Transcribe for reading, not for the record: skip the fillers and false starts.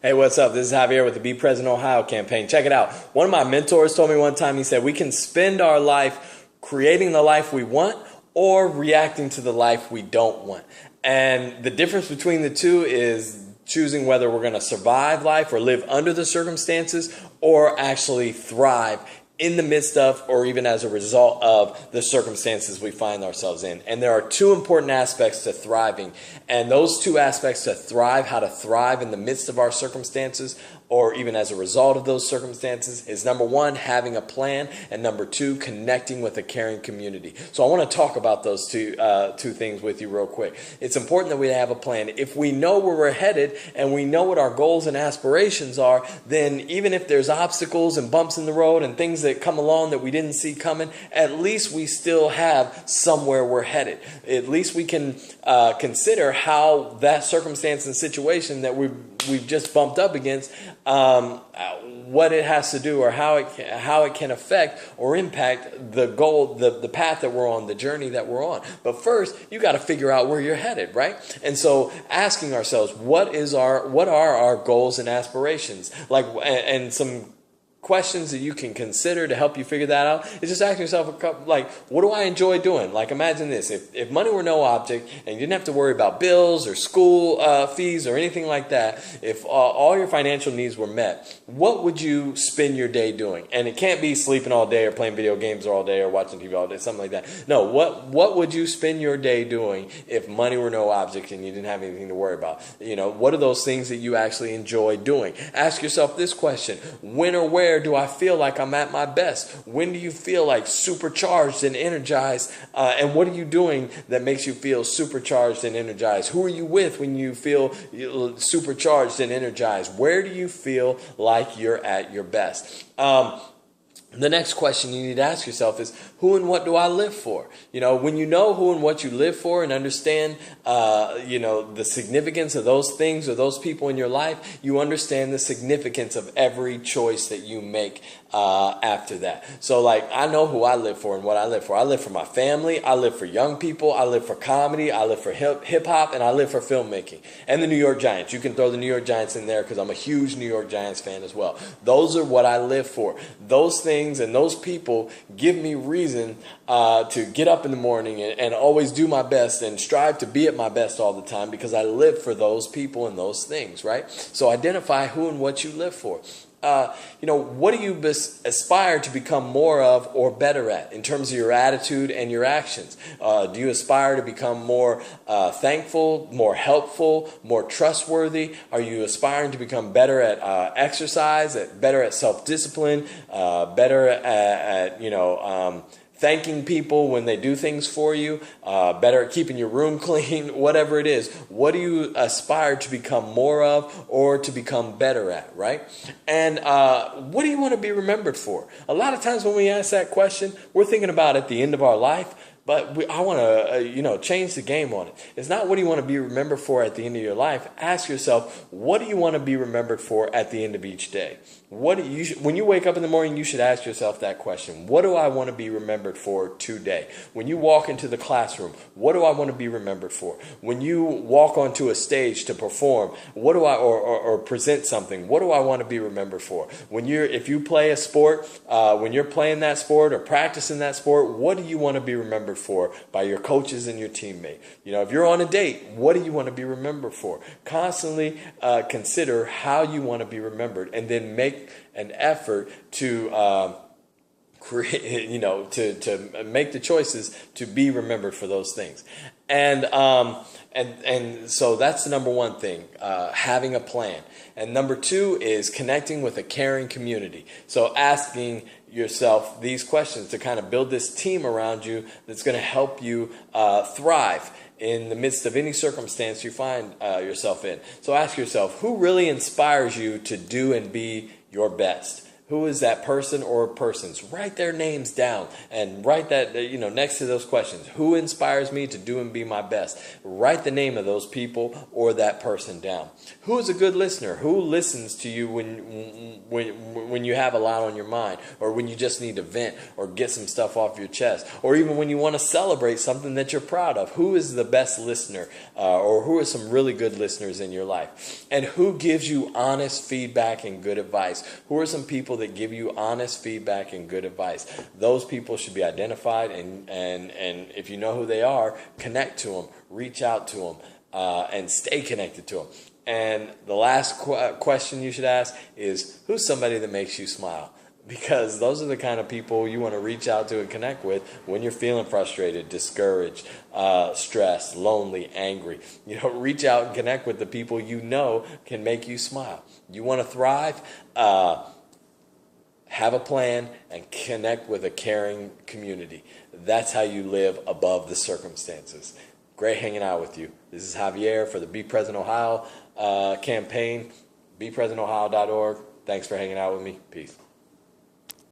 Hey, what's up? This is Javier with the Be Present Ohio campaign. Check it out. One of my mentors told me one time, he said, we can spend our life creating the life we want or reacting to the life we don't want. And the difference between the two is choosing whether we're going to survive life or live under the circumstances or actually thrive in the midst of or even as a result of the circumstances we find ourselves in. And there are two important aspects to thriving. And those two aspects to thrive, how to thrive in the midst of our circumstances or even as a result of those circumstances, is number one, having a plan, and number two, connecting with a caring community. So I want to talk about those two things with you real quick. It's important that we have a plan. If we know where we're headed and we know what our goals and aspirations are, then even if there's obstacles and bumps in the road and things that come along that we didn't see coming, at least we still have somewhere we're headed. At least we can consider how that circumstance and situation that we've just bumped up against, what it has to do or how it can affect or impact the goal, the path that we're on, the journey that we're on. But first, you got to figure out where you're headed, right? And so asking ourselves, what are our goals and aspirations? And some questions that you can consider to help you figure that out is just asking yourself a couple, like, what do I enjoy doing? Like, imagine this, if money were no object and you didn't have to worry about bills or school fees or anything like that, if all your financial needs were met, what would you spend your day doing? And it can't be sleeping all day or playing video games all day or watching TV all day, something like that. No, what would you spend your day doing if money were no object and you didn't have anything to worry about? You know, what are those things that you actually enjoy doing? Ask yourself this question: when or where do I feel like I'm at my best? When do you feel like supercharged and energized? And what are you doing that makes you feel supercharged and energized? Who are you with when you feel supercharged and energized? Where do you feel like you're at your best? The next question you need to ask yourself is, who and what do I live for? You know, when you know who and what you live for and understand, the significance of those things or those people in your life, you understand the significance of every choice that you make after that. So, like, I know who I live for and what I live for. I live for my family. I live for young people. I live for comedy. I live for hip hop, and I live for filmmaking and the New York Giants. You can throw the New York Giants in there because I'm a huge New York Giants fan as well. Those are what I live for. Those things and those people give me reason to get up in the morning and always do my best and strive to be at my best all the time because I live for those people and those things, right? So identify who and what you live for. What do you aspire to become more of or better at in terms of your attitude and your actions? Do you aspire to become more thankful, more helpful, more trustworthy? Are you aspiring to become better at exercise, better at self-discipline, better at thanking people when they do things for you, better at keeping your room clean, whatever it is? What do you aspire to become more of or to become better at, right? And what do you want to be remembered for? A lot of times when we ask that question, we're thinking about at the end of our life, but I want to, change the game on it. It's not what do you want to be remembered for at the end of your life. Ask yourself, what do you want to be remembered for at the end of each day? When you wake up in the morning, you should ask yourself that question. What do I want to be remembered for today? When you walk into the classroom, what do I want to be remembered for? When you walk onto a stage to perform, what do I or present something? What do I want to be remembered for? If you play a sport, when you're playing that sport or practicing that sport, what do you want to be remembered for by your coaches and your teammate? If you're on a date, what do you want to be remembered for? Constantly consider how you want to be remembered, and then make an effort to create, to make the choices to be remembered for those things. And so that's the number one thing, having a plan. And number two is connecting with a caring community. So asking yourself these questions to kind of build this team around you that's going to help you thrive in the midst of any circumstance you find yourself in. So ask yourself, who really inspires you to do and be your best? Who is that person or persons? Write their names down and write that, next to those questions. Who inspires me to do and be my best? Write the name of those people or that person down. Who is a good listener? Who listens to you when you have a lot on your mind, or when you just need to vent or get some stuff off your chest, or even when you want to celebrate something that you're proud of? Who is the best listener, or who are some really good listeners in your life? And who gives you honest feedback and good advice? Who are some people that give you honest feedback and good advice? Those people should be identified, and if you know who they are, connect to them, reach out to them, and stay connected to them. And the last question you should ask is, who's somebody that makes you smile? Because those are the kind of people you want to reach out to and connect with when you're feeling frustrated, discouraged, stressed, lonely, angry. Reach out and connect with the people you know can make you smile. You want to thrive? Have a plan and connect with a caring community. That's how you live above the circumstances. Great hanging out with you. This is Javier for the Be Present Ohio campaign. BePresentOhio.org. Thanks for hanging out with me. Peace.